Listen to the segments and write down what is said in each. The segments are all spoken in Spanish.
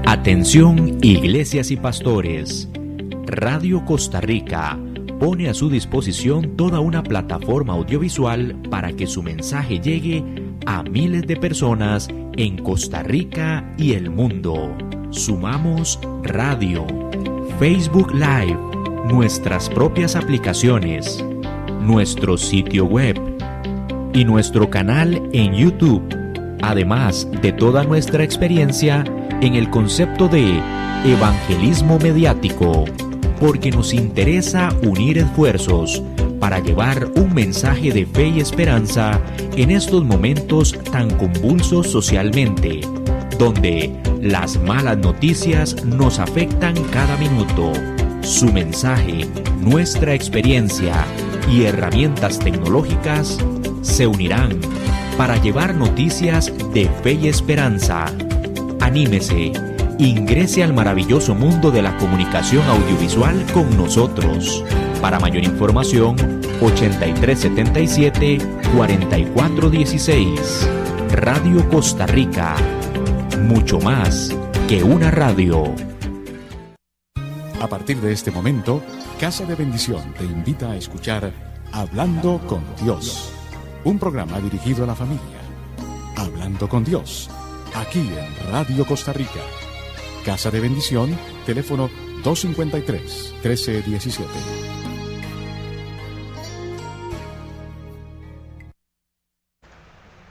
Atención, iglesias y pastores. Radio Costa Rica pone a su disposición toda una plataforma audiovisual para que su mensaje llegue a miles de personas en Costa Rica y el mundo. Sumamos radio, Facebook Live, nuestras propias aplicaciones, nuestro sitio web y nuestro canal en YouTube, además de toda nuestra experiencia en el concepto de evangelismo mediático, porque nos interesa unir esfuerzos para llevar un mensaje de fe y esperanza en estos momentos tan convulsos socialmente, donde las malas noticias nos afectan cada minuto. Su mensaje, nuestra experiencia y herramientas tecnológicas se unirán para llevar noticias de fe y esperanza. Anímese, ingrese al maravilloso mundo de la comunicación audiovisual con nosotros. Para mayor información, 8377-4416. Radio Costa Rica. Mucho más que una radio. A partir de este momento, Casa de Bendición te invita a escuchar Hablando con Dios, un programa dirigido a la familia. Hablando con Dios, aquí en Radio Costa Rica. Casa de Bendición, teléfono 253-1317.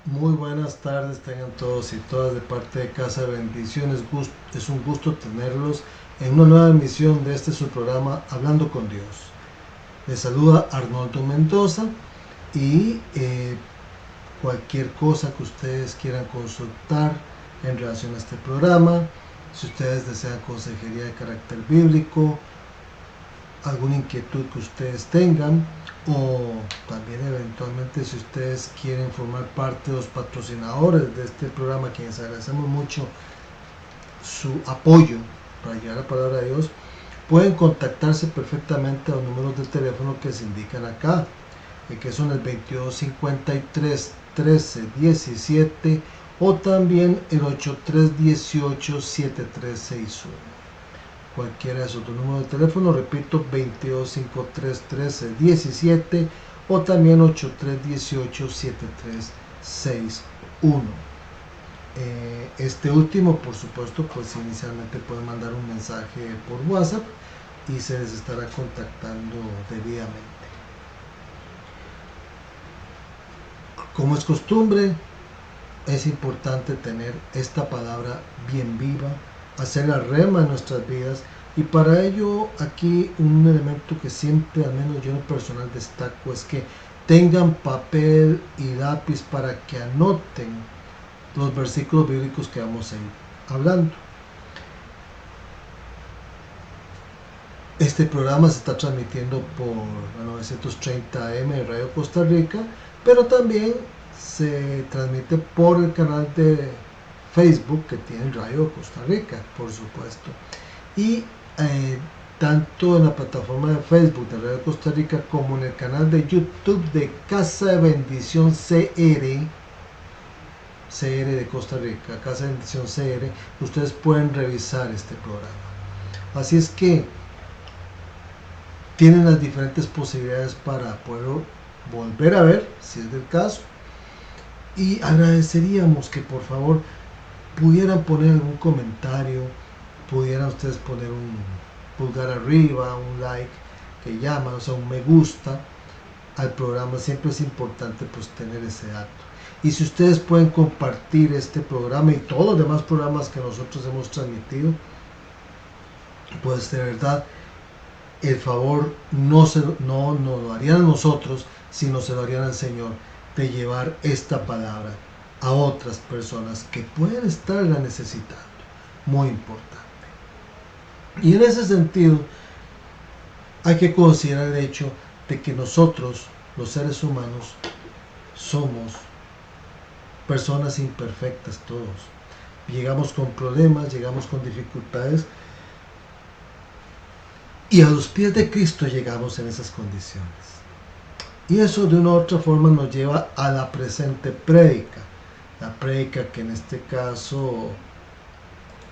Muy buenas tardes tengan todos y todas de parte de Casa de Bendición. Es un gusto tenerlos en una nueva emisión de su programa Hablando con Dios. Les saluda Arnoldo Mendoza y cualquier cosa que ustedes quieran consultar en relación a este programa, si ustedes desean consejería de carácter bíblico, alguna inquietud que ustedes tengan, o también eventualmente si ustedes quieren formar parte de los patrocinadores de este programa, quienes agradecemos mucho su apoyo para llevar la palabra de Dios, pueden contactarse perfectamente a los números de teléfono que se indican acá, que son el 2253-1317 o también el 8318-7361. Cualquiera de esos dos números de teléfono, repito, 2253-1317 o también 8318-7361. Este último, por supuesto, pues inicialmente pueden mandar un mensaje por WhatsApp y se les estará contactando debidamente. Como es costumbre, es importante tener esta palabra bien viva, hacerla rema en nuestras vidas, y para ello aquí un elemento que siempre, al menos yo en lo personal, destaco es que tengan papel y lápiz para que anoten los versículos bíblicos que vamos a ir hablando. Este programa se está transmitiendo por 930 AM de Radio Costa Rica, pero también se transmite por el canal de Facebook que tiene Radio Costa Rica, por supuesto, y tanto en la plataforma de Facebook de Radio Costa Rica como en el canal de YouTube de Casa de Bendición CR de Costa Rica, Casa de Bendición CR, ustedes pueden revisar este programa. Así es que tienen las diferentes posibilidades para poder volver a ver, si es del caso, y agradeceríamos que por favor pudieran poner algún comentario, pudieran ustedes poner un pulgar arriba, un like que llaman, o sea, un me gusta al programa. Siempre es importante pues tener ese acto. Y si ustedes pueden compartir este programa y todos los demás programas que nosotros hemos transmitido, pues de verdad el favor no lo harían a nosotros, sino se lo harían al Señor, de llevar esta palabra a otras personas que pueden estarla necesitando. Muy importante. Y en ese sentido hay que considerar el hecho de que nosotros, los seres humanos, somos personas imperfectas todos. Llegamos con problemas, llegamos con dificultades, y a los pies de Cristo llegamos en esas condiciones. Y eso de una u otra forma nos lleva a la presente prédica. La prédica que en este caso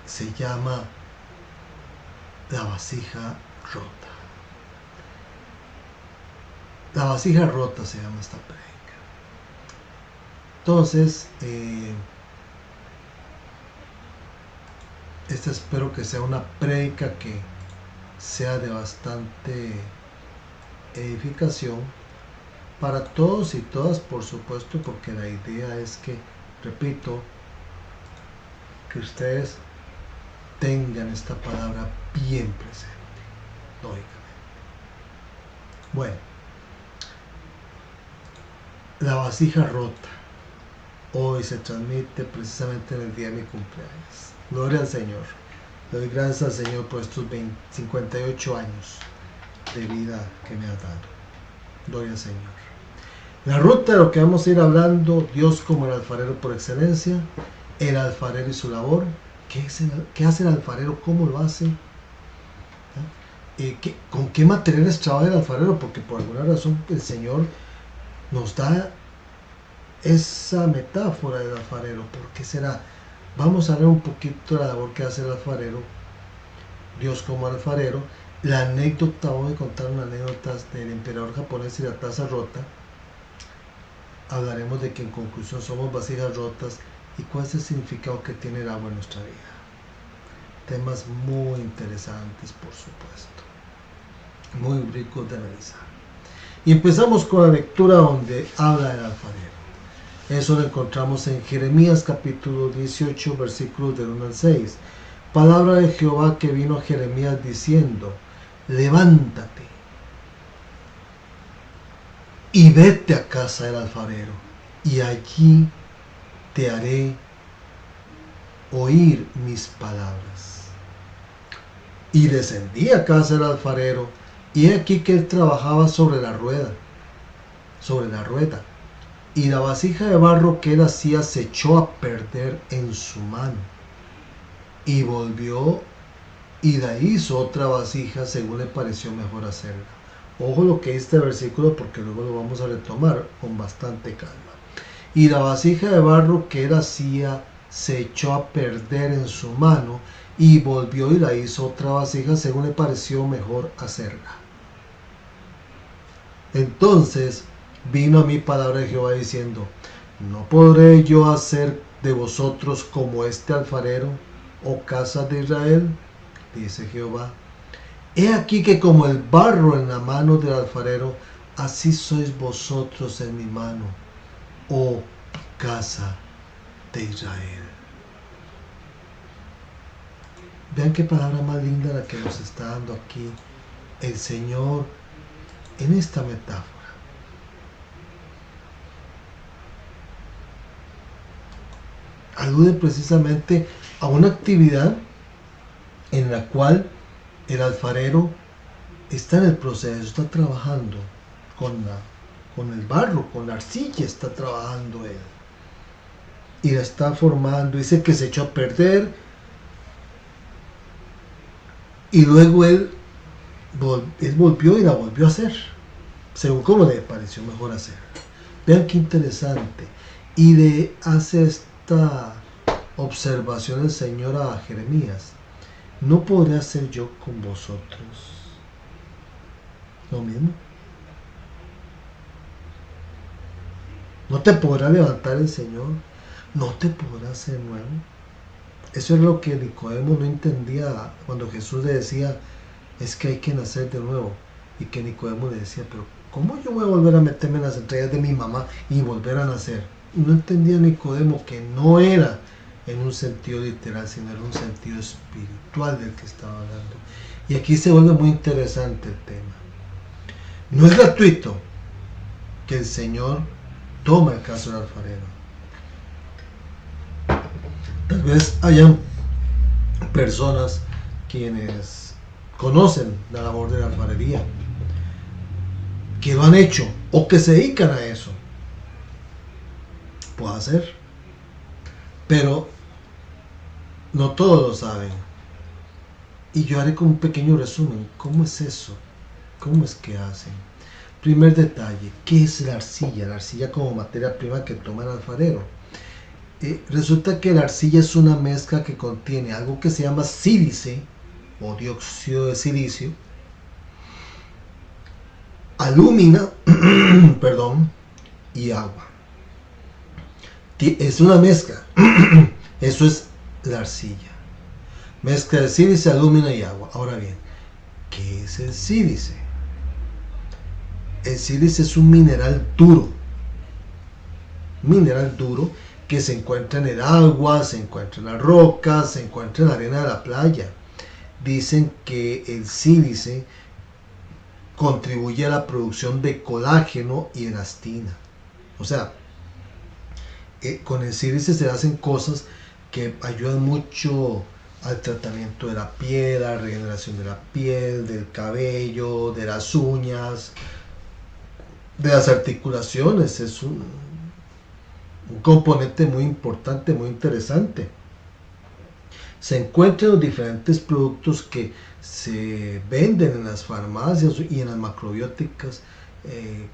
se llama La vasija rota. La vasija rota se llama esta prédica. Entonces, esta espero que sea una prédica que sea de bastante edificación para todos y todas, por supuesto, porque la idea es que, repito, que ustedes tengan esta palabra bien presente, lógicamente. Bueno, la vasija rota hoy se transmite precisamente en el día de mi cumpleaños. Gloria al Señor. Le doy gracias al Señor por estos 58 años de vida que me ha dado. Gloria al Señor. La ruta de lo que vamos a ir hablando, Dios como el alfarero por excelencia, el alfarero y su labor. ¿Qué hace el alfarero? ¿Cómo lo hace? ¿Con qué materiales trabaja el alfarero? Porque por alguna razón el Señor nos da esa metáfora del alfarero. ¿Por qué será? Vamos a ver un poquito la labor que hace el alfarero, Dios como alfarero. La anécdota, voy a contar una anécdota del emperador japonés y la taza rota. Hablaremos de que en conclusión somos vasijas rotas y cuál es el significado que tiene el agua en nuestra vida. Temas muy interesantes, por supuesto, muy ricos de analizar. Y empezamos con la lectura donde habla del alfarero. Eso lo encontramos en Jeremías capítulo 18, versículos del 1 al 6. Palabra de Jehová que vino a Jeremías diciendo: levántate y vete a casa del alfarero, y allí te haré oír mis palabras. Y descendí a casa del alfarero, y he aquí que él trabajaba sobre la rueda, y la vasija de barro que él hacía se echó a perder en su mano, y volvió y la hizo otra vasija según le pareció mejor hacerla. Ojo lo que dice este versículo, porque luego lo vamos a retomar con bastante calma. Y la vasija de barro que él hacía se echó a perder en su mano, y volvió y la hizo otra vasija según le pareció mejor hacerla. Entonces vino a mí palabra de Jehová diciendo: ¿no podré yo hacer de vosotros como este alfarero, oh casa de Israel? Dice Jehová. He aquí que como el barro en la mano del alfarero, así sois vosotros en mi mano, oh casa de Israel. Vean qué palabra más linda la que nos está dando aquí el Señor en esta metáfora. Alude precisamente a una actividad en la cual el alfarero está en el proceso, está trabajando con el barro, con la arcilla está trabajando él. Y la está formando, dice que se echó a perder. Y luego él volvió y la volvió a hacer, según como le pareció mejor hacer. Vean qué interesante. Y le hace esta observación el Señor a Jeremías: ¿no podré hacer yo con vosotros lo mismo? ¿No te podrá levantar el Señor? ¿No te podrá hacer nuevo? Eso es lo que Nicodemo no entendía cuando Jesús le decía: es que hay que nacer de nuevo. Y que Nicodemo le decía: pero ¿cómo yo voy a volver a meterme en las entrañas de mi mamá y volver a nacer? Y no entendía Nicodemo que no era en un sentido literal, sino en un sentido espiritual del que estaba hablando. Y aquí se vuelve muy interesante el tema. No es gratuito que el Señor toma el caso del alfarero. Tal vez hayan personas quienes conocen la labor de la alfarería, que lo han hecho o que se dedican a eso. Puede ser, pero no todos lo saben. Y yo haré como un pequeño resumen. ¿Cómo es eso? ¿Cómo es que hacen? Primer detalle: ¿qué es la arcilla? La arcilla como materia prima que toma el alfarero. Resulta que la arcilla es una mezcla que contiene algo que se llama sílice o dióxido de silicio, alúmina, perdón, y agua. Es una mezcla. Eso es la arcilla. Mezcla de sílice, alúmina y agua. Ahora bien, ¿qué es el sílice? El sílice es un mineral duro. Mineral duro que se encuentra en el agua, se encuentra en las rocas, se encuentra en la arena de la playa. Dicen que el sílice contribuye a la producción de colágeno y elastina. O sea, con el sílice se hacen cosas que ayudan mucho al tratamiento de la piel, a la regeneración de la piel, del cabello, de las uñas, de las articulaciones. Es un componente muy importante, muy interesante. Se encuentran los diferentes productos que se venden en las farmacias y en las macrobióticas,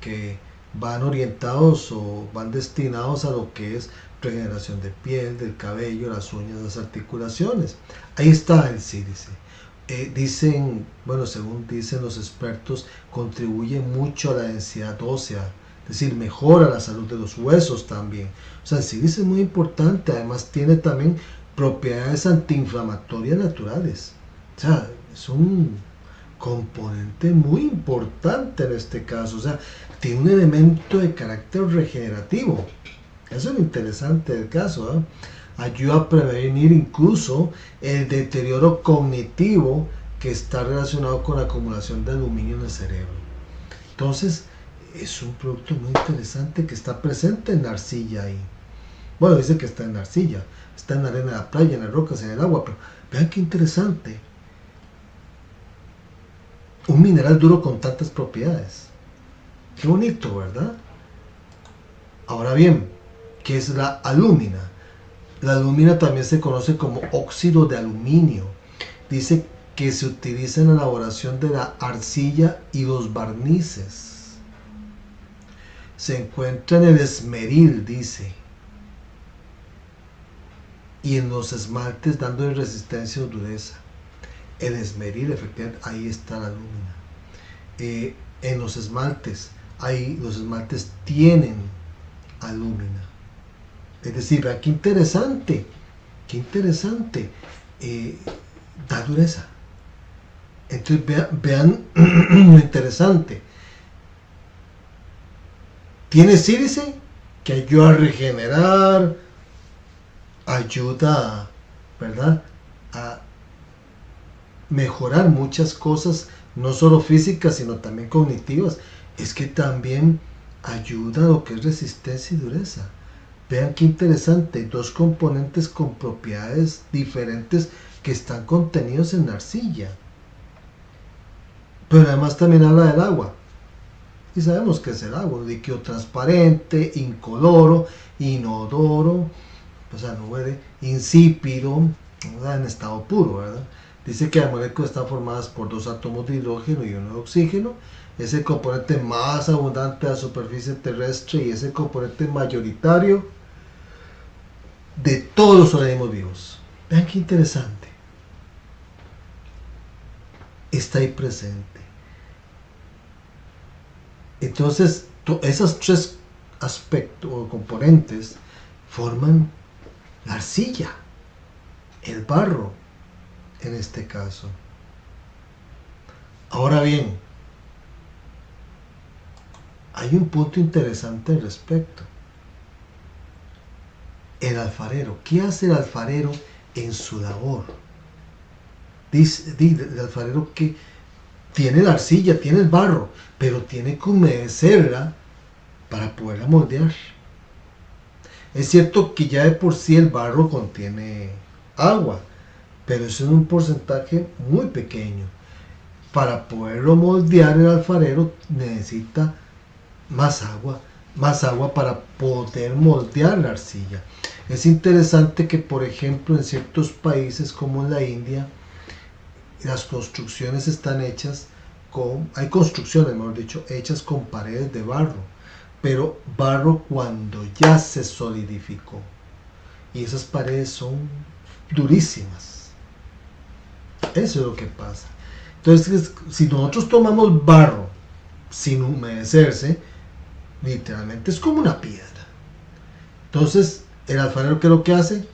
que van orientados o van destinados a lo que es regeneración de piel, del cabello, las uñas, las articulaciones. Ahí está el sílice. Dicen, bueno, según dicen los expertos, contribuye mucho a la densidad ósea, es decir, mejora la salud de los huesos también. O sea, el sílice es muy importante, además tiene también propiedades antiinflamatorias naturales. O sea, es un componente muy importante en este caso. O sea, tiene un elemento de carácter regenerativo. Eso es lo interesante del caso, ¿eh? Ayuda a prevenir incluso el deterioro cognitivo que está relacionado con la acumulación de aluminio en el cerebro. Entonces, es un producto muy interesante que está presente en la arcilla ahí. Bueno, dice que está en la arcilla, está en la arena de la playa, en las rocas, en el agua, pero vean qué interesante. Un mineral duro con tantas propiedades. Qué bonito, ¿verdad? Ahora bien, ¿qué es la alúmina? La alúmina también se conoce como óxido de aluminio. Dice que se utiliza en la elaboración de la arcilla y los barnices. Se encuentra en el esmeril, dice, y en los esmaltes, dando resistencia o dureza. El esmeril, efectivamente, ahí está la alúmina. En los esmaltes, los esmaltes tienen alúmina. Es decir, vean qué interesante, da dureza. Entonces vean lo interesante. Tiene sílice que ayuda a regenerar, ayuda, ¿verdad?, a mejorar muchas cosas, no solo físicas, sino también cognitivas. Es que también ayuda a lo que es resistencia y dureza. Vean qué interesante, dos componentes con propiedades diferentes que están contenidos en la arcilla. Pero además también habla del agua. Y sabemos que es el agua, un líquido transparente, incoloro, inodoro, o sea, no huele, insípido, en estado puro, ¿verdad? Dice que las moléculas están formadas por 2 átomos de hidrógeno y 1 de oxígeno. Es el componente más abundante de la superficie terrestre y es el componente mayoritario de todos los organismos vivos. Vean qué interesante. Está ahí presente. Entonces, esos 3 aspectos o componentes forman la arcilla, el barro, en este caso. Ahora bien, hay un punto interesante al respecto. El alfarero. ¿Qué hace el alfarero en su labor? Dice el alfarero que tiene la arcilla, tiene el barro, pero tiene que humedecerla para poderla moldear. Es cierto que ya de por sí el barro contiene agua, pero eso es un porcentaje muy pequeño. Para poderlo moldear, el alfarero necesita más agua para poder moldear la arcilla. Es interesante que, por ejemplo, en ciertos países como en la India, las construcciones están hechas hay construcciones, mejor dicho, hechas con paredes de barro, pero barro cuando ya se solidificó. y esas paredes son durísimas. Eso es lo que pasa. Entonces, si nosotros tomamos barro sin humedecerse, literalmente es como una piedra. Entonces, el alfarero, ¿qué es lo que hace?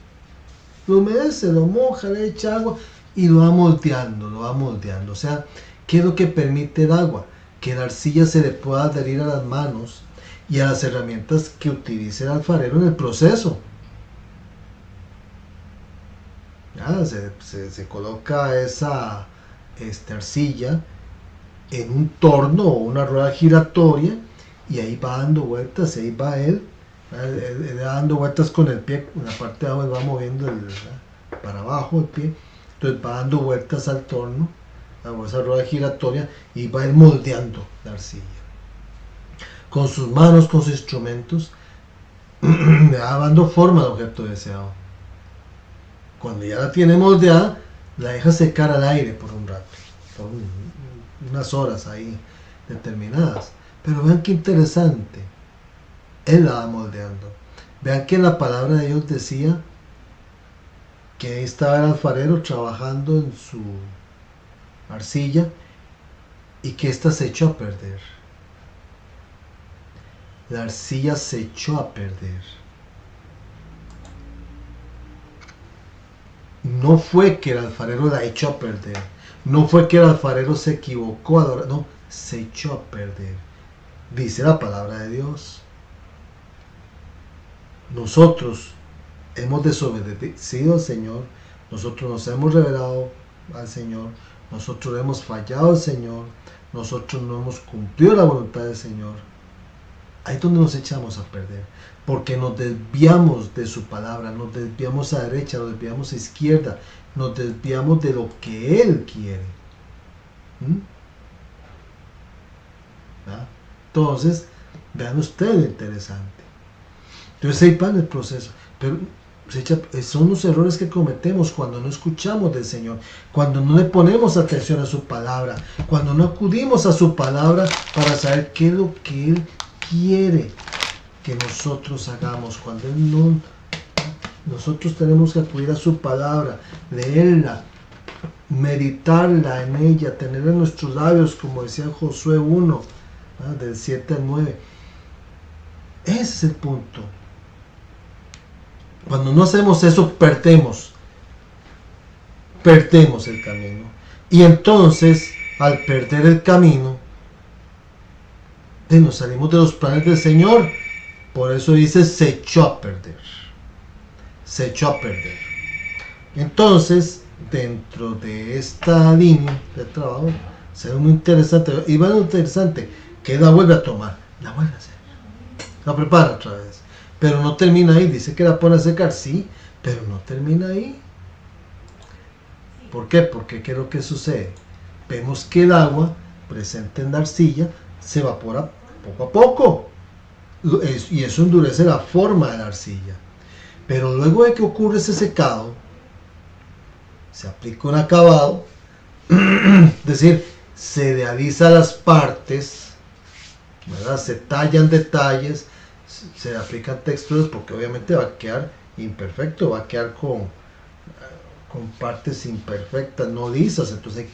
Lo humedece, lo moja, le echa agua y lo va moldeando, O sea, ¿qué es lo que permite el agua? Que la arcilla se le pueda adherir a las manos y a las herramientas que utilice el alfarero en el proceso. Se coloca esa arcilla en un torno o una rueda giratoria y ahí va dando vueltas, y ahí va él dando vueltas con el pie, en la parte de abajo va moviendo para abajo el pie, entonces va dando vueltas al torno, a esa rueda giratoria, y va él moldeando la arcilla con sus manos, con sus instrumentos, le va dando forma al objeto deseado. Cuando ya la tiene moldeada, la deja secar al aire por un rato, por unas horas ahí determinadas. Pero vean qué interesante, él la va moldeando. Vean que en la palabra de Dios decía que ahí estaba el alfarero trabajando en su arcilla y que ésta se echó a perder. La arcilla se echó a perder. No fue que el alfarero la echó a perder. No fue que el alfarero se equivocó. No, se echó a perder. Dice la palabra de Dios. Nosotros hemos desobedecido al Señor. Nosotros nos hemos rebelado al Señor. Nosotros hemos fallado al Señor. Nosotros no hemos cumplido la voluntad del Señor. Ahí es donde nos echamos a perder. Porque nos desviamos de su palabra. Nos desviamos a derecha. Nos desviamos a izquierda. Nos desviamos de lo que Él quiere. Entonces, vean ustedes, interesante. Entonces ahí va el proceso. Pero son los errores que cometemos cuando no escuchamos del Señor, cuando no le ponemos atención a su palabra, cuando no acudimos a su palabra para saber qué es lo que Él quiere que nosotros hagamos. Cuando Él no, nosotros tenemos que acudir a su palabra, leerla, meditarla en ella, tenerla en nuestros labios, como decía Josué 1, del 7 al 9. Ese es el punto. Cuando no hacemos eso, perdemos el camino. Y entonces, al perder el camino, nos salimos de los planes del Señor. Por eso dice, se echó a perder. Se echó a perder. Entonces, dentro de esta línea de trabajo, será muy interesante. Y va a ser interesante que la vuelve a tomar, la vuelve a hacer, la prepara otra vez. Pero no termina ahí. Dice que la pone a secar, sí, pero no termina ahí. ¿Por qué? Porque ¿qué es lo que sucede? Vemos que el agua presente en la arcilla se evapora poco a poco. Y eso endurece la forma de la arcilla. Pero luego de que ocurre ese secado, se aplica un acabado, es decir, se realiza las partes, ¿verdad? Se tallan detalles, se aplican texturas, porque obviamente va a quedar imperfecto, va a quedar con partes imperfectas, no lisas. Entonces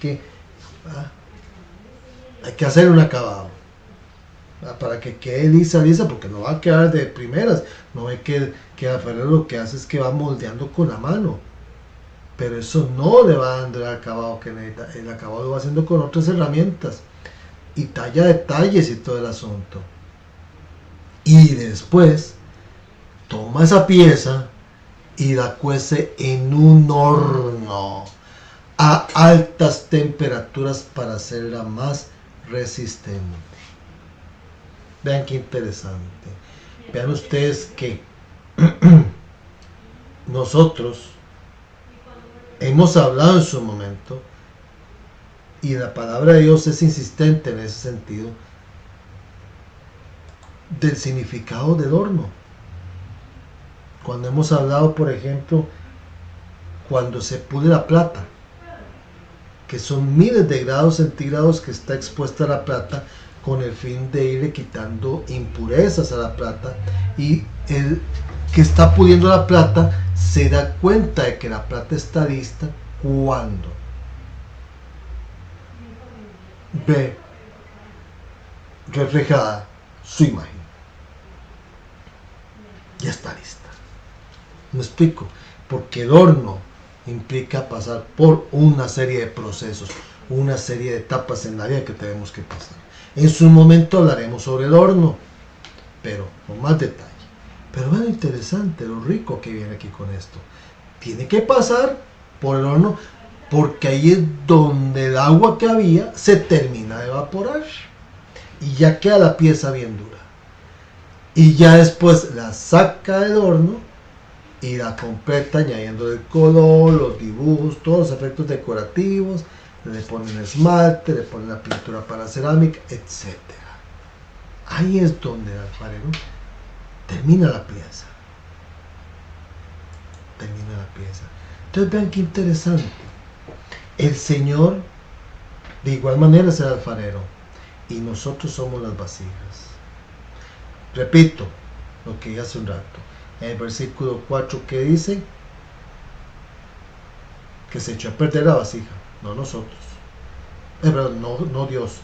hay que hacer un acabado para que quede lisa, porque no va a quedar de primeras. No ve que el alfarero lo que hace es que va moldeando con la mano, pero eso no le va dando el acabado que necesita. El acabado lo va haciendo con otras herramientas y talla detalles y todo el asunto. Y después toma esa pieza y la cuece en un horno a altas temperaturas para hacerla más resistente. Vean qué interesante. Vean ustedes que nosotros hemos hablado en su momento, y la palabra de Dios es insistente en ese sentido, del significado del horno. Cuando hemos hablado, por ejemplo, cuando se pule la plata, que son miles de grados centígrados que está expuesta la plata, con el fin de irle quitando impurezas a la plata, y el que está puliendo la plata se da cuenta de que la plata está lista cuando ve reflejada su imagen. Ya está lista. ¿Me explico? Porque el horno implica pasar por una serie de procesos, una serie de etapas en la vida que tenemos que pasar. En su momento hablaremos sobre el horno, pero con más detalle. Pero bueno, interesante, lo rico que viene aquí con esto. Tiene que pasar por el horno, porque ahí es donde el agua que había se termina de evaporar y ya queda la pieza bien dura. Y ya después la saca del horno y la completa añadiendo el color, los dibujos, todos los efectos decorativos, le ponen esmalte, le ponen la pintura para cerámica, etc. Ahí es donde el alfarero termina la pieza. Termina la pieza. Entonces vean qué interesante. El Señor de igual manera es el alfarero y nosotros somos las vasijas. Repito lo que dije hace un rato. En el versículo 4 que dice que se echó a perder la vasija, no nosotros. Perdón, no Dios.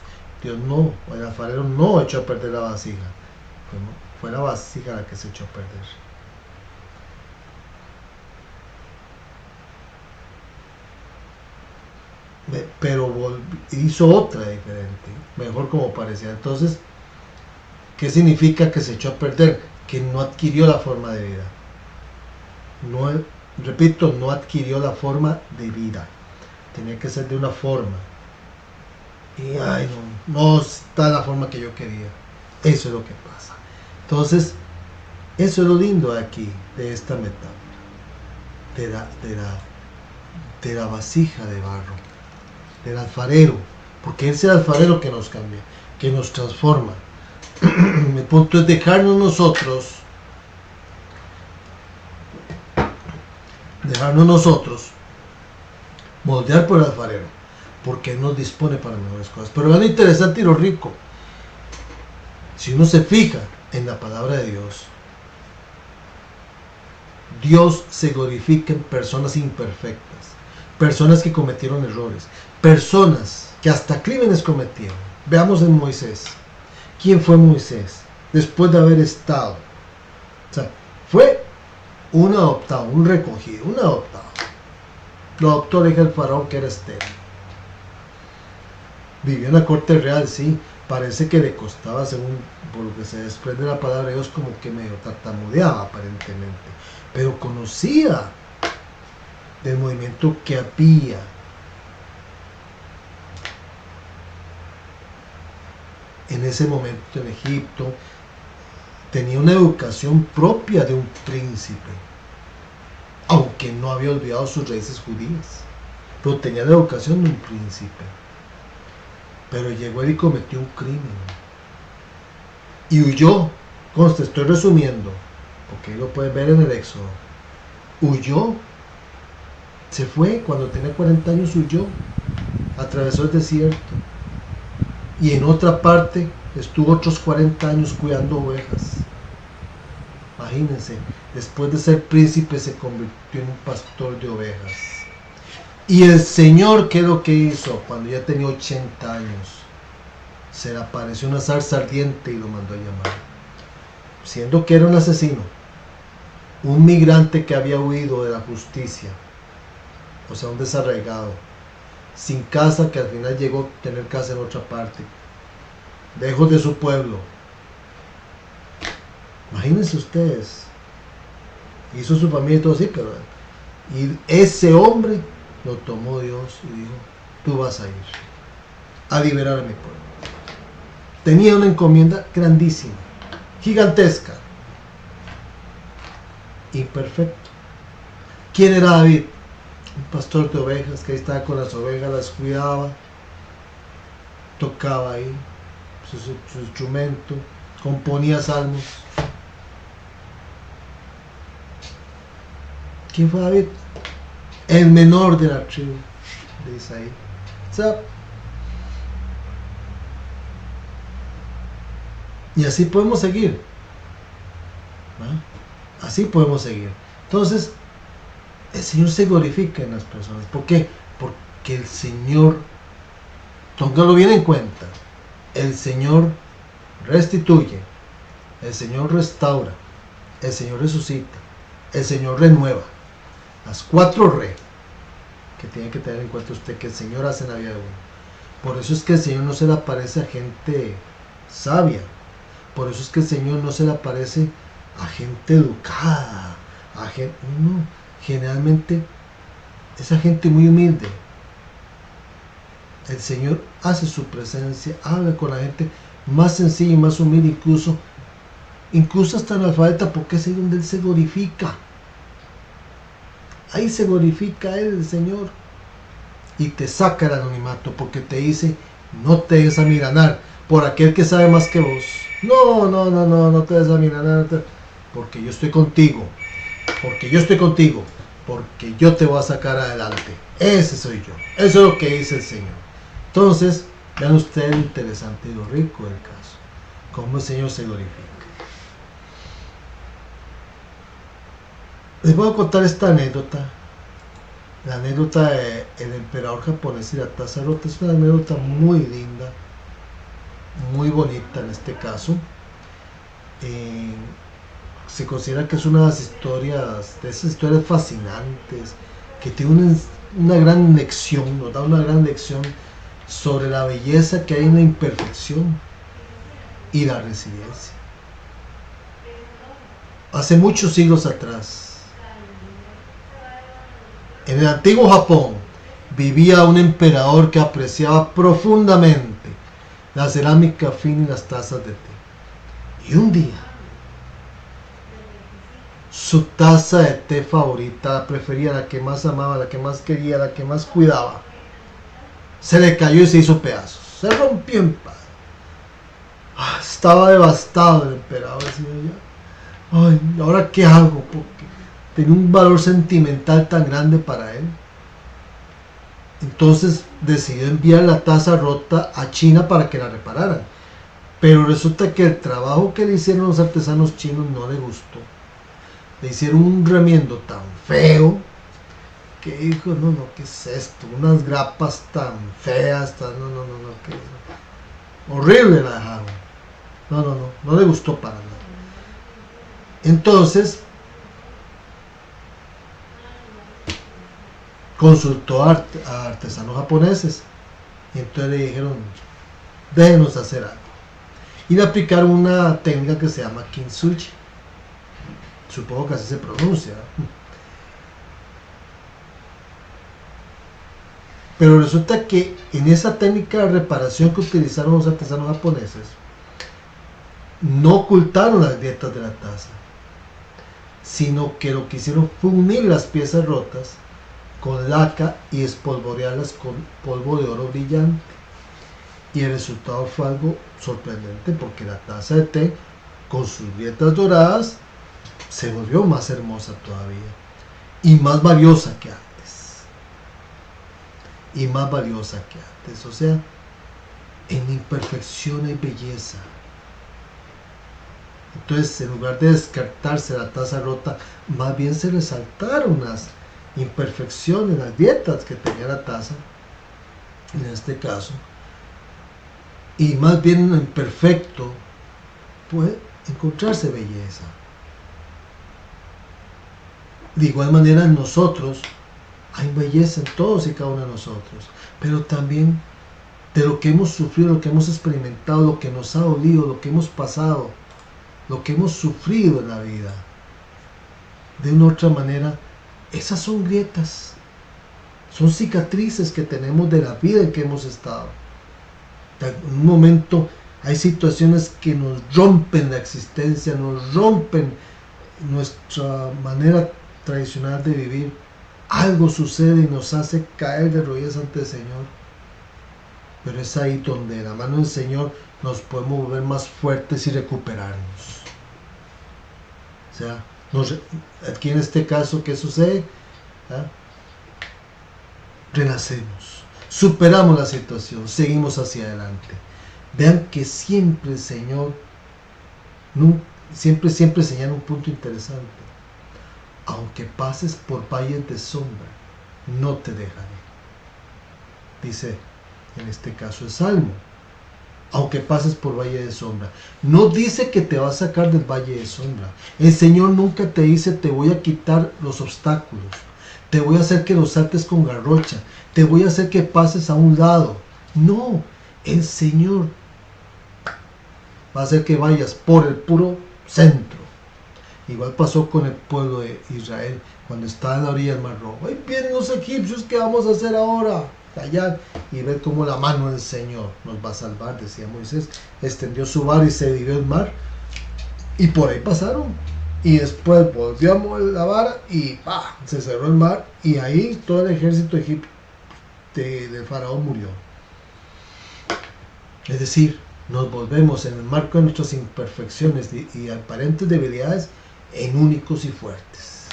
Dios no, el alfarero no echó a perder la vasija. Fue la vasija la que se echó a perder. Pero hizo otra diferente, mejor como parecía. Entonces, ¿qué significa que se echó a perder? Que no adquirió la forma de vida. No, repito, no adquirió la forma de vida. Tenía que ser de una forma. Y no está la forma que yo quería. Eso es lo que pasa. Entonces, eso es lo lindo de aquí, de esta metáfora, de la vasija de barro, del alfarero, porque es el alfarero que nos cambia, que nos transforma. El punto es dejarnos nosotros moldear por el alfarero, porque Él nos dispone para mejores cosas. Pero es lo interesante y lo rico, si uno se fija en la palabra de Dios, Dios se glorifica en personas imperfectas, personas que cometieron errores, personas que hasta crímenes cometieron. Veamos en Moisés. ¿Quién fue Moisés? Después de haber estado, fue un adoptado, un recogido, un adoptado. Lo adoptó la hija del faraón, que era Esther. Vivió en la corte real, sí. Parece que le costaba, según por lo que se desprende de la palabra de Dios, como que medio tartamudeaba aparentemente. Pero conocía del movimiento que había. En ese momento en Egipto, tenía una educación propia de un príncipe, aunque no había olvidado sus raíces judías, pero tenía la educación de un príncipe. Pero llegó él y cometió un crimen y huyó. Conste, estoy resumiendo porque ahí lo pueden ver en el Éxodo. Huyó, se fue cuando tenía 40 años, huyó, atravesó el desierto. Y en otra parte estuvo otros 40 años cuidando ovejas. Imagínense, después de ser príncipe se convirtió en un pastor de ovejas. Y el Señor, ¿qué es lo que hizo? Cuando ya tenía 80 años, se le apareció una zarza ardiente y lo mandó a llamar. Siendo que era un asesino, un migrante que había huido de la justicia, o sea, un desarraigado, sin casa, que al final llegó a tener casa en otra parte, lejos de su pueblo. Imagínense ustedes, hizo su familia y todo así, pero y ese hombre lo tomó Dios y dijo: tú vas a ir a liberar a mi pueblo. Tenía una encomienda grandísima, gigantesca, imperfecto. ¿Quién era David? Un pastor de ovejas que ahí estaba con las ovejas, las cuidaba, tocaba ahí su instrumento, componía salmos. ¿Quién fue David? El menor de la tribu de Isaí. Y así podemos seguir. ¿No? Así podemos seguir. Entonces, el Señor se glorifica en las personas. ¿Por qué? Porque el Señor, tóngalo bien en cuenta, el Señor restituye, el Señor restaura, el Señor resucita, el Señor renueva. Las 4 re que tiene que tener en cuenta usted que el Señor hace en la vida de uno. Por eso es que el Señor no se le aparece a gente sabia. Por eso es que el Señor no se le aparece a gente educada, a gente, no, generalmente esa gente muy humilde. El Señor hace su presencia, habla con la gente más sencilla y más humilde, incluso hasta analfabeta, porque es ahí donde Él se glorifica. Ahí se glorifica Él, el Señor, y te saca el anonimato, porque te dice: no te dejes amilanar por aquel que sabe más que vos. No te dejes amilanar, porque yo estoy contigo, porque yo te voy a sacar adelante. Ese soy yo, eso es lo que dice el Señor. Entonces, vean ustedes lo interesante y lo rico del caso, cómo el Señor se glorifica. Les voy a contar esta anécdota, la anécdota del emperador japonés y la taza rota. Es una anécdota muy linda, muy bonita en este caso. Se considera que es una de las historias, de esas historias fascinantes, que tiene una gran lección, nos da una gran lección sobre la belleza que hay en la imperfección y la resiliencia. Hace muchos siglos atrás, en el antiguo Japón, vivía un emperador que apreciaba profundamente la cerámica fina y las tazas de té. Y un día, su taza de té favorita, la prefería, la que más amaba, la que más quería, la que más cuidaba, se le cayó y se hizo pedazos. Se rompió en paz. Estaba devastado el emperador. Decía ya: ay, ¿ahora qué hago? Porque tenía un valor sentimental tan grande para él. Entonces decidió enviar la taza rota a China para que la repararan. Pero resulta que el trabajo que le hicieron los artesanos chinos no le gustó. Le hicieron un remiendo tan feo que dijo: no, ¿qué es esto? Unas grapas tan feas, no, ¿qué es? Horrible la dejaron. No le gustó para nada. Entonces consultó a artesanos japoneses y entonces le dijeron: déjenos hacer algo. Y le aplicaron una técnica que se llama kintsugi. Supongo que así se pronuncia. Pero resulta que en esa técnica de reparación que utilizaron los artesanos japoneses, no ocultaron las grietas de la taza, sino que lo que hicieron fue unir las piezas rotas con laca y espolvorearlas con polvo de oro brillante. Y el resultado fue algo sorprendente, porque la taza de té, con sus grietas doradas, se volvió más hermosa todavía y más valiosa que antes. O sea, en la imperfección hay belleza. Entonces, en lugar de descartarse la taza rota, más bien se resaltaron las imperfecciones, las grietas que tenía la taza, en este caso, y más bien en lo imperfecto puede encontrarse belleza. De igual manera, en nosotros hay belleza en todos y cada uno de nosotros, pero también de lo que hemos sufrido, lo que hemos experimentado, lo que nos ha dolido, lo que hemos pasado, lo que hemos sufrido en la vida. De una u otra manera, esas son grietas, son cicatrices que tenemos de la vida en que hemos estado. En un momento hay situaciones que nos rompen la existencia, nos rompen nuestra manera tradicional de vivir. Algo sucede y nos hace caer de rodillas ante el Señor. Pero es ahí donde de la mano del Señor nos podemos volver más fuertes y recuperarnos. O sea, aquí en este caso, ¿qué sucede? Renacemos, superamos la situación, seguimos hacia adelante. Vean que siempre el Señor, siempre señala un punto interesante. aunque pases por valles de sombra, no te dejaré. Dice, en este caso el Salmo, aunque pases por valle de sombra. No dice que te va a sacar del valle de sombra. El Señor nunca te dice, te voy a quitar los obstáculos, te voy a hacer que los saltes con garrocha, te voy a hacer que pases a un lado. No, el Señor va a hacer que vayas por el puro centro. Igual pasó con el pueblo de Israel cuando estaba en la orilla del Mar Rojo. Ahí vienen los egipcios, ¿qué vamos a hacer ahora? Callar y ver cómo la mano del Señor nos va a salvar, decía Moisés. Extendió su vara y se dividió el mar, y por ahí pasaron. Y después volvió a mover la vara y ¡pah!, se cerró el mar, y ahí todo el ejército egipcio del faraón murió. Es decir, nos volvemos en el marco de nuestras imperfecciones y aparentes debilidades en únicos y fuertes.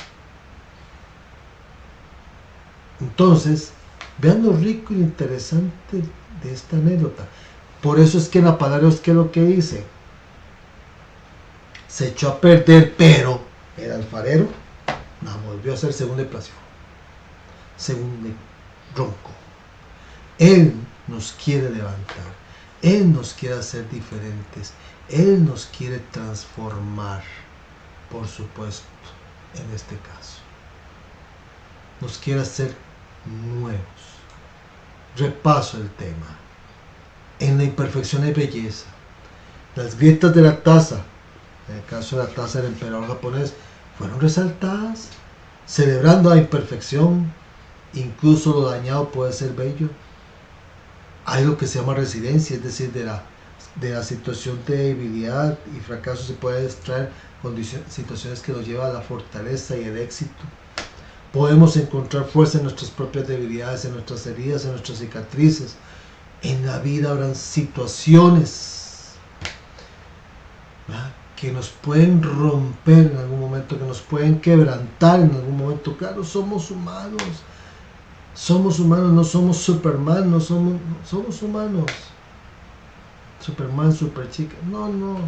Entonces, vean lo rico y interesante de esta anécdota. Por eso es que en la palabra es que lo que dice, se echó a perder, pero el alfarero la volvió a hacer según le plació, según le roncó. Él nos quiere levantar, Él nos quiere hacer diferentes, Él nos quiere transformar, por supuesto, en este caso. Nos quiere hacer nuevos. Repaso el tema. En la imperfección hay belleza. Las grietas de la taza, en el caso de la taza del emperador japonés, fueron resaltadas, celebrando la imperfección. Incluso lo dañado puede ser bello. Hay lo que se llama resiliencia, es decir, de la situación de debilidad y fracaso se puede extraer situaciones que nos llevan a la fortaleza y el éxito. Podemos encontrar fuerza en nuestras propias debilidades, en nuestras heridas, en nuestras cicatrices. En la vida habrán situaciones, ¿verdad?, que nos pueden romper en algún momento, que nos pueden quebrantar en algún momento. Claro, somos humanos. Somos humanos, no somos Superman, somos humanos. Superman, Superchica, no.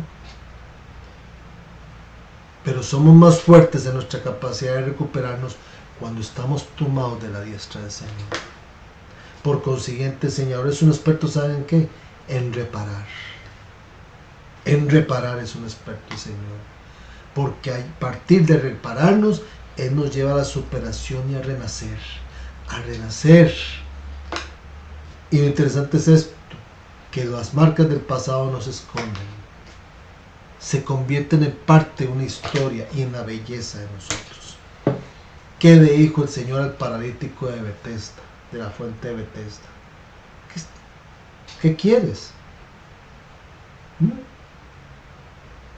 Pero somos más fuertes en nuestra capacidad de recuperarnos cuando estamos tomados de la diestra del Señor. Por consiguiente, el Señor es un experto, ¿saben qué? En reparar. En reparar es un experto el Señor. Porque a partir de repararnos, Él nos lleva a la superación y a renacer. A renacer. Y lo interesante es esto, que las marcas del pasado no se esconden. Se convierten en parte de una historia y en la belleza de nosotros. ¿Qué le dijo el Señor al paralítico de Betesda, de la fuente de Betesda? ¿Qué quieres?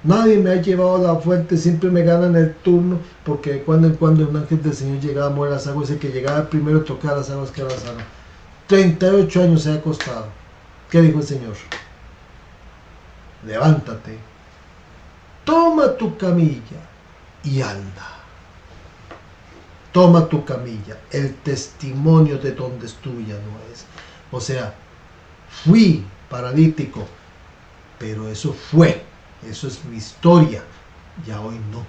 Nadie me ha llevado a la fuente, siempre me ganan el turno, porque de cuando en cuando un ángel del Señor llegaba a mover las aguas, y el que llegaba primero a tocar las aguas que abrazaron. 38 años se ha acostado. ¿Qué dijo el Señor? Levántate, toma tu camilla y anda. Toma tu camilla. El testimonio de donde estuve ya no es. O sea, fui paralítico, pero eso es mi historia. Ya hoy no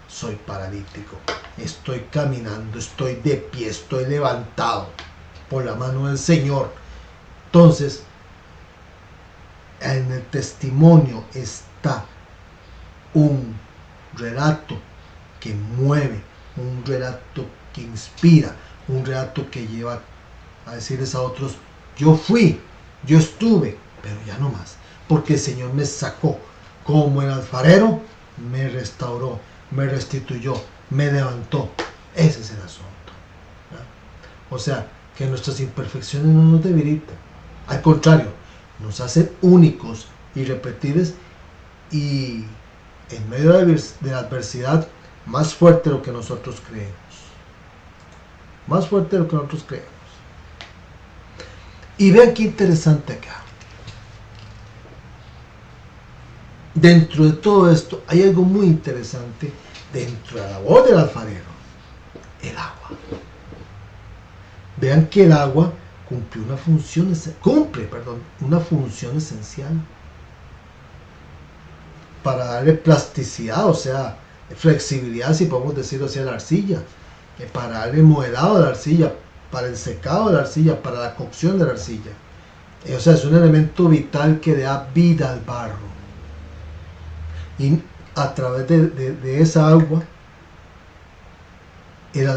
soy paralítico. Estoy caminando, estoy de pie, estoy levantado por la mano del Señor. Entonces, en el testimonio está un relato que mueve, un relato que inspira, un relato que lleva a decirles a otros, yo fui, yo estuve, pero ya no más, porque el Señor me sacó, como el alfarero, me restauró, me restituyó, me levantó. Ese es el asunto, ¿verdad? O sea, que nuestras imperfecciones no nos debilitan, al contrario, nos hacen únicos, irrepetibles y en medio de la adversidad más fuerte de lo que nosotros creemos. Más fuerte de lo que nosotros creemos. Y vean qué interesante acá. Dentro de todo esto hay algo muy interesante dentro de la voz del alfarero. El agua. Vean que el agua cumple una función esencial para darle plasticidad, o sea, flexibilidad, si podemos decirlo así, a la arcilla, para el modelado de la arcilla, para el secado de la arcilla, para la cocción de la arcilla. O sea, es un elemento vital que le da vida al barro. Y a través de esa agua, el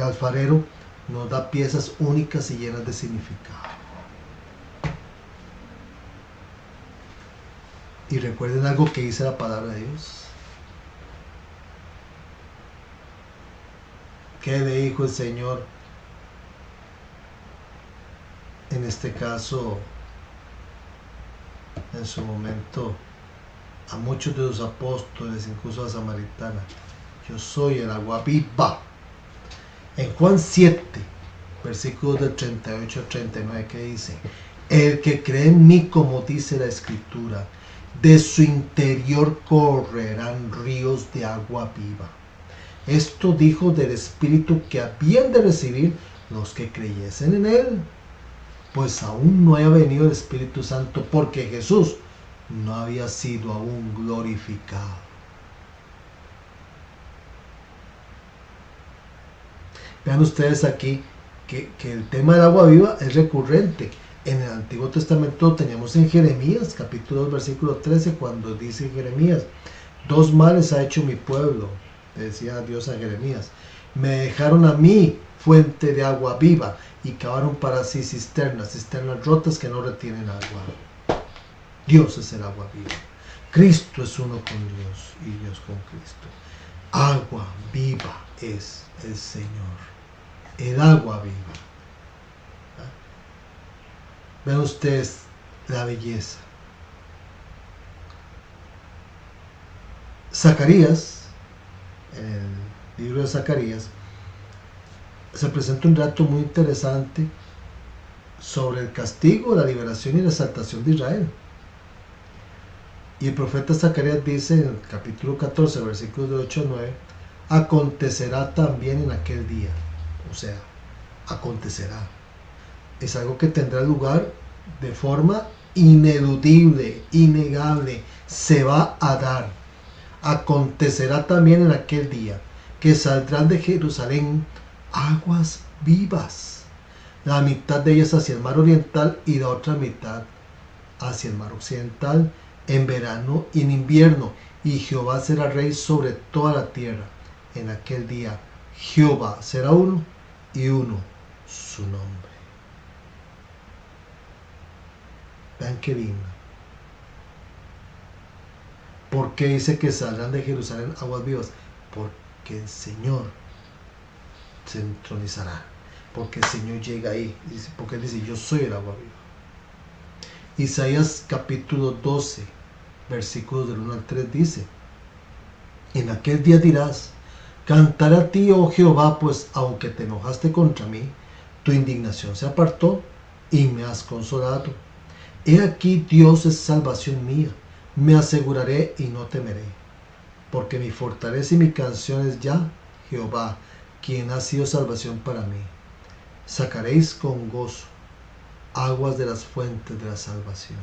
alfarero nos da piezas únicas y llenas de significado. Y recuerden algo que dice la palabra de Dios. ¿Qué le dijo el Señor? En este caso, en su momento, a muchos de los apóstoles, incluso a la samaritana: yo soy el agua viva. En Juan 7, versículos del 38 al 39, que dice: el que cree en mí, como dice la Escritura, de su interior correrán ríos de agua viva. Esto dijo del Espíritu que habían de recibir los que creyesen en él, pues aún no había venido el Espíritu Santo, porque Jesús no había sido aún glorificado. Vean ustedes aquí que el tema del agua viva es recurrente. En el Antiguo Testamento teníamos en Jeremías, capítulo 2, versículo 13, cuando dice Jeremías: 2 males ha hecho mi pueblo, decía Dios a Jeremías. Me dejaron a mí fuente de agua viva y cavaron para sí cisternas rotas que no retienen agua. Dios es el agua viva. Cristo es uno con Dios y Dios con Cristo. Agua viva es el Señor. El agua viva. Vean ustedes la belleza. Zacarías, en el libro de Zacarías, se presenta un relato muy interesante sobre el castigo, la liberación y la exaltación de Israel. Y el profeta Zacarías dice en el capítulo 14, versículos de 8 a 9: acontecerá también en aquel día. O sea, acontecerá. Es algo que tendrá lugar de forma ineludible, innegable, se va a dar. Acontecerá también en aquel día que saldrán de Jerusalén aguas vivas, la mitad de ellas hacia el mar oriental y la otra mitad hacia el mar occidental, en verano y en invierno, y Jehová será rey sobre toda la tierra. En aquel día Jehová será uno y uno su nombre. Vean qué lindo. ¿Por qué dice que saldrán de Jerusalén aguas vivas? Porque el Señor se entronizará, porque el Señor llega ahí, porque Él dice: yo soy el agua viva. Isaías capítulo 12, versículos del 1 al 3 dice: en aquel día dirás: cantaré a ti, oh Jehová, pues aunque te enojaste contra mí, tu indignación se apartó y me has consolado. He aquí, Dios es salvación mía, me aseguraré y no temeré, porque mi fortaleza y mi canción es ya Jehová, quien ha sido salvación para mí. Sacaréis con gozo aguas de las fuentes de la salvación.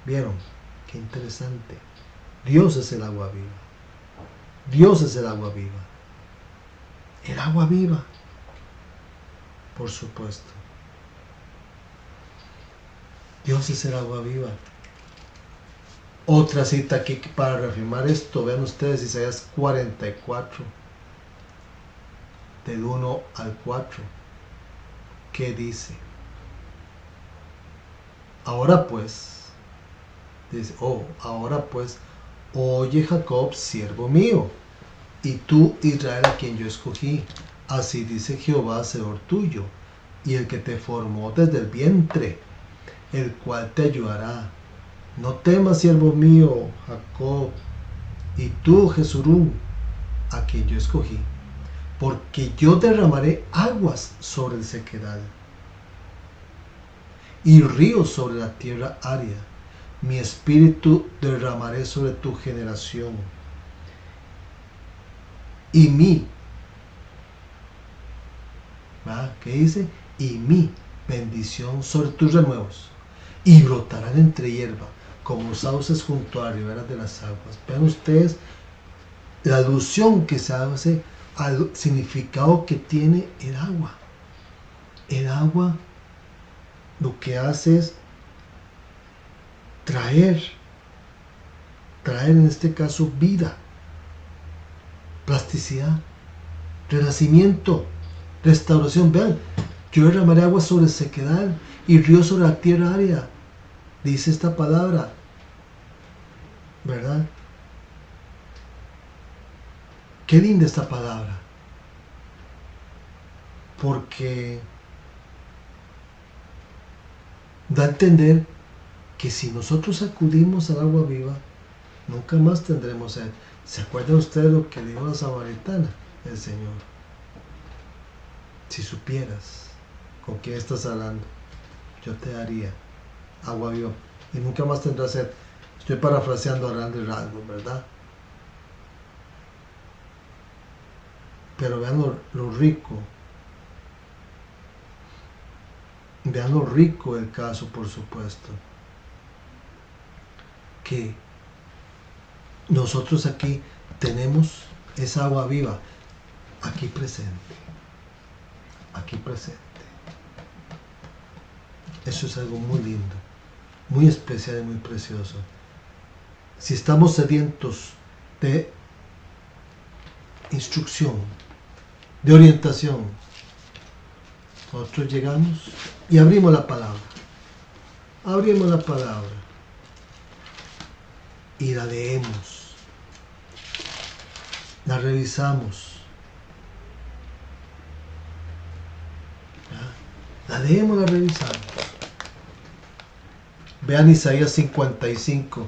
¿Vieron? Qué interesante. Dios es el agua viva. Dios es el agua viva. El agua viva, por supuesto. Dios es el agua viva. Otra cita aquí para reafirmar esto: vean ustedes Isaías 44, del 1 al 4, que dice: ahora pues, oye Jacob, siervo mío, y tú, Israel, a quien yo escogí. Así dice Jehová, Señor tuyo, y el que te formó desde el vientre, el cual te ayudará. No temas, siervo mío, Jacob, y tú, Jesurún, a quien yo escogí, porque yo derramaré aguas sobre el sequedal y ríos sobre la tierra árida. Mi espíritu derramaré sobre tu generación y mi, ¿qué dice? Y mi bendición sobre tus renuevos, y brotarán entre hierba como sauces junto a riberas de las aguas. Vean ustedes la alusión que se hace al significado que tiene el agua. El agua lo que hace es traer en este caso vida, plasticidad, renacimiento, restauración. Vean, yo derramaré agua sobre sequedad y ríos sobre la tierra árida, dice esta palabra, ¿verdad? Qué linda esta palabra, porque da a entender que si nosotros acudimos al agua viva, nunca más tendremos sed. ¿Se acuerdan ustedes lo que dijo la samaritana, el Señor? Si supieras con quién estás hablando, yo te daría agua viva y nunca más tendrás sed. Estoy parafraseando a grandes rasgos, ¿verdad? Pero vean lo rico. Vean lo rico del caso, por supuesto. Que nosotros aquí tenemos esa agua viva aquí presente. Aquí presente. Eso es algo muy lindo, muy especial y muy precioso. Si estamos sedientos de instrucción, de orientación, nosotros llegamos y abrimos la palabra. Abrimos la palabra y la leemos, la revisamos, la leemos, la revisamos. Vean Isaías 55,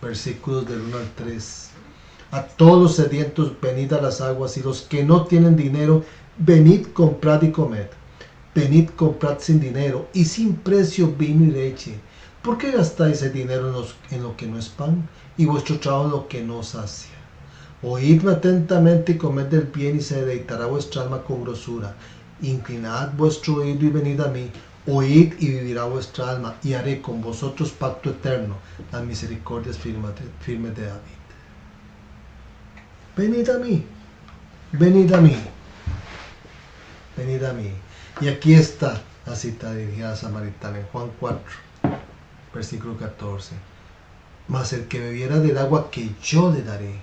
versículos del 1 al 3. A todos los sedientos, venid a las aguas, y los que no tienen dinero, venid, comprad y comed. Venid, comprad sin dinero y sin precio vino y leche. ¿Por qué gastáis el dinero en lo que no es pan, y vuestro trabajo en lo que no sacia? Oídme atentamente y comed del bien, y se deleitará vuestra alma con grosura. Inclinad vuestro oído y venid a mí. Oíd y vivirá vuestra alma, y haré con vosotros pacto eterno, las misericordias firmes de David. Venid a mí, venid a mí, venid a mí. Y aquí está la cita dirigida a la samaritana en Juan 4, versículo 14. Mas el que bebiera del agua que yo le daré,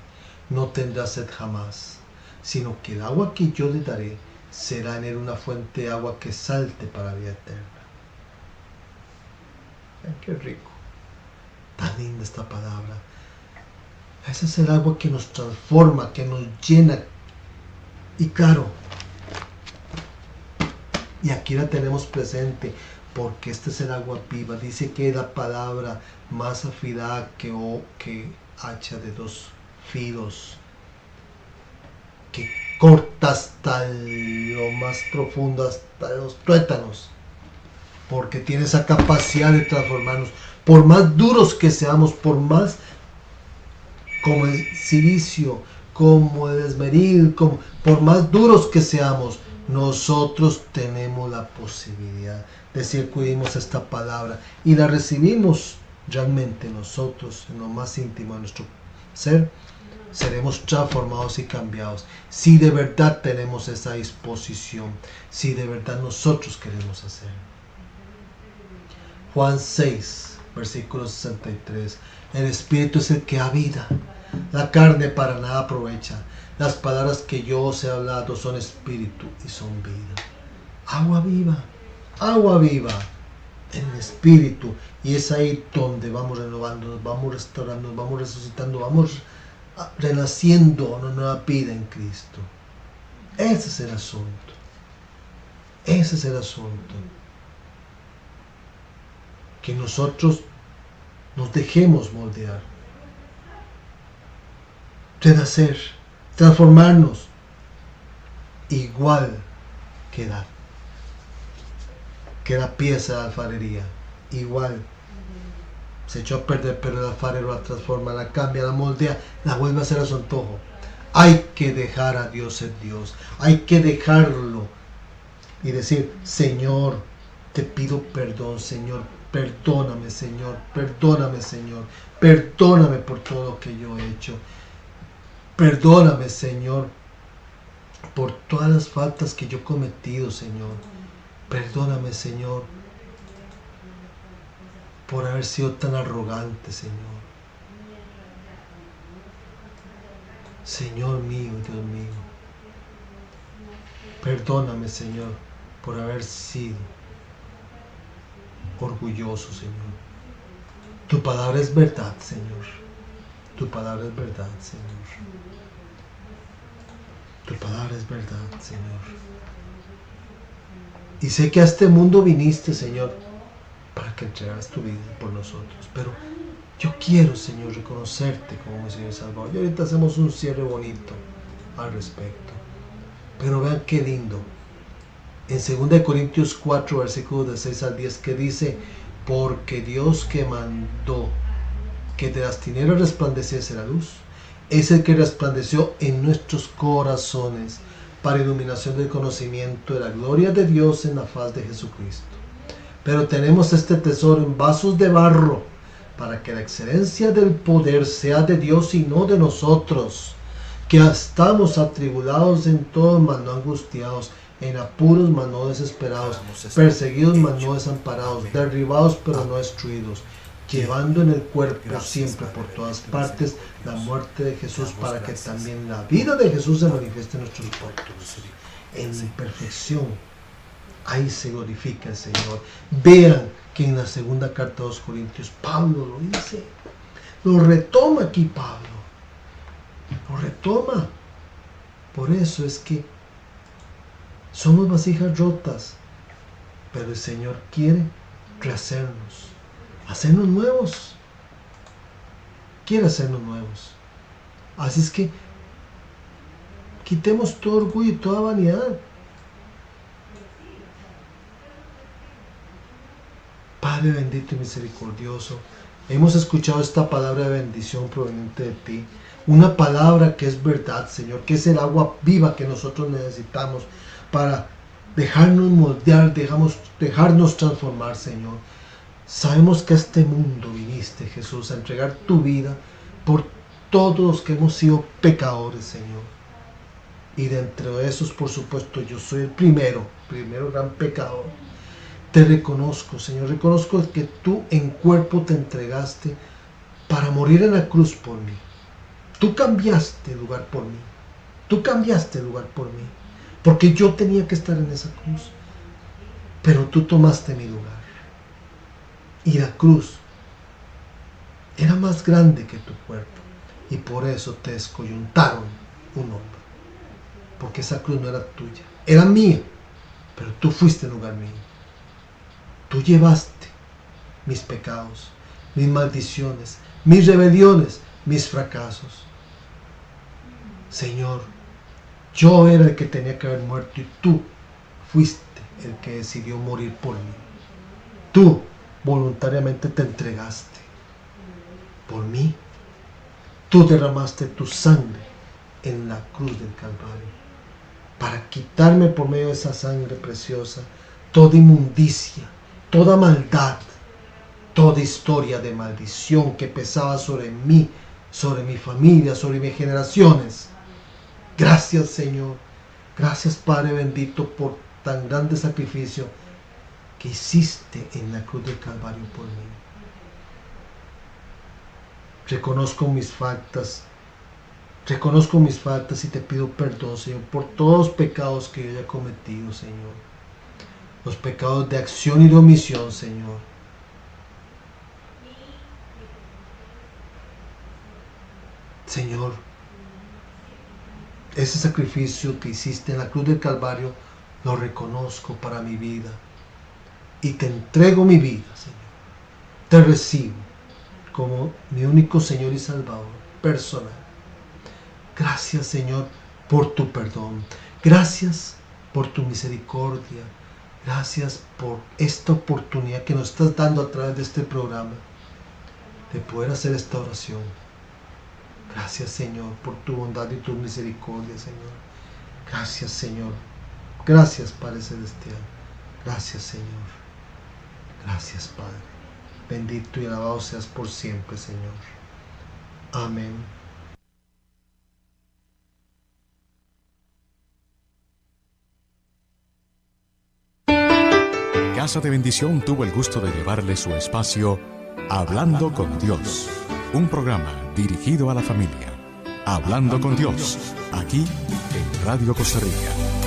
no tendrá sed jamás, sino que el agua que yo le daré será en él una fuente de agua que salte para la vida eterna. Vean qué rico, tan linda esta palabra. Ese es el agua que nos transforma, que nos llena. Y claro, y aquí la tenemos presente, porque este es el agua viva. Dice que es la palabra más afilada que hacha de dos filos, que corta hasta lo más profundo, hasta los tuétanos, porque tiene esa capacidad de transformarnos. Por más duros que seamos, por más como el silicio, como el esmeril, por más duros que seamos, nosotros tenemos la posibilidad de si acudimos a esta palabra y la recibimos realmente nosotros en lo más íntimo de nuestro ser, seremos transformados y cambiados. Si de verdad tenemos esa disposición, si de verdad nosotros queremos hacer. Juan 6, versículo 63. El Espíritu es el que da vida. La carne para nada aprovecha. Las palabras que yo os he hablado son espíritu y son vida. Agua viva en el espíritu. Y es ahí donde vamos renovando, vamos restaurando, vamos resucitando, vamos renaciendo una nueva vida en Cristo. Ese es el asunto. Ese es el asunto. Que nosotros nos dejemos moldear, renacer, transformarnos, igual que la pieza de alfarería, igual. Se echó a perder, pero el alfarero la transforma, la cambia, la moldea, la vuelve a hacer a su antojo. Hay que dejar a Dios ser Dios, hay que dejarlo y decir: Señor, te pido perdón, Señor, Perdóname, Señor, perdóname, Señor, perdóname por todo lo que yo he hecho. Perdóname, Señor, por todas las faltas que yo he cometido, Señor. Perdóname, Señor, por haber sido tan arrogante, Señor. Señor mío, Dios mío. Perdóname, Señor, por haber sido orgulloso, Señor. Tu palabra es verdad, Señor. Tu palabra es verdad, Señor. Tu palabra es verdad, Señor. Y sé que a este mundo viniste, Señor, para que entregaras tu vida por nosotros. Pero yo quiero, Señor, reconocerte como mi Señor y Salvador. Y ahorita hacemos un cierre bonito al respecto. Pero vean qué lindo. En 2 Corintios 4, versículos de 6 al 10, que dice: porque Dios que mandó que de las tinieblas resplandeciese la luz, es el que resplandeció en nuestros corazones para iluminación del conocimiento de la gloria de Dios en la faz de Jesucristo. Pero tenemos este tesoro en vasos de barro, para que la excelencia del poder sea de Dios y no de nosotros, que estamos atribulados en todo, mas no angustiados, en apuros, mas no desesperados, perseguidos, mas no desamparados, derribados, pero no destruidos, llevando en el cuerpo siempre por todas partes la muerte de Jesús, para que también la vida de Jesús se manifieste en nuestros cuerpos. En perfección, ahí se glorifica el Señor. Vean que en la segunda carta de los Corintios, Pablo lo dice, lo retoma aquí Pablo, lo retoma. Por eso es que somos vasijas rotas, pero el Señor quiere rehacernos, hacernos nuevos. Quiere hacernos nuevos. Así es que quitemos todo orgullo y toda vanidad. Padre bendito y misericordioso, hemos escuchado esta palabra de bendición proveniente de ti. Una palabra que es verdad, Señor, que es el agua viva que nosotros necesitamos para dejarnos moldear, dejarnos transformar, Señor. Sabemos que a este mundo viniste, Jesús, a entregar tu vida por todos los que hemos sido pecadores, Señor. Y dentro de esos, por supuesto, yo soy el primero gran pecador. Te reconozco, Señor, reconozco que tú en cuerpo te entregaste para morir en la cruz por mí. Tú cambiaste el lugar por mí. Tú cambiaste el lugar por mí. Porque yo tenía que estar en esa cruz. Pero tú tomaste mi lugar. Y la cruz era más grande que tu cuerpo. Y por eso te descoyuntaron un hombro. Porque esa cruz no era tuya. Era mía. Pero tú fuiste en lugar mío. Tú llevaste mis pecados, mis maldiciones, mis rebeliones, mis fracasos. Señor, yo era el que tenía que haber muerto y tú fuiste el que decidió morir por mí. Tú voluntariamente te entregaste por mí. Tú derramaste tu sangre en la cruz del Calvario para quitarme por medio de esa sangre preciosa toda inmundicia, toda maldad, toda historia de maldición que pesaba sobre mí, sobre mi familia, sobre mis generaciones. Gracias, Señor. Gracias, Padre bendito, por tan grande sacrificio que hiciste en la cruz del Calvario por mí. Reconozco mis faltas y te pido perdón, Señor, por todos los pecados que yo haya cometido, Señor. Los pecados de acción y de omisión, Señor. Señor, ese sacrificio que hiciste en la cruz del Calvario, lo reconozco para mi vida. Y te entrego mi vida, Señor. Te recibo como mi único Señor y Salvador personal. Gracias, Señor, por tu perdón. Gracias por tu misericordia. Gracias por esta oportunidad que nos estás dando a través de este programa de poder hacer esta oración. Gracias, Señor, por tu bondad y tu misericordia, Señor. Gracias, Señor. Gracias, Padre Celestial. Gracias, Señor. Gracias, Padre. Bendito y alabado seas por siempre, Señor. Amén. Casa de Bendición tuvo el gusto de llevarle su espacio Hablando con Dios, un programa dirigido a la familia. Hablando con Dios, aquí en Radio Costa Rica.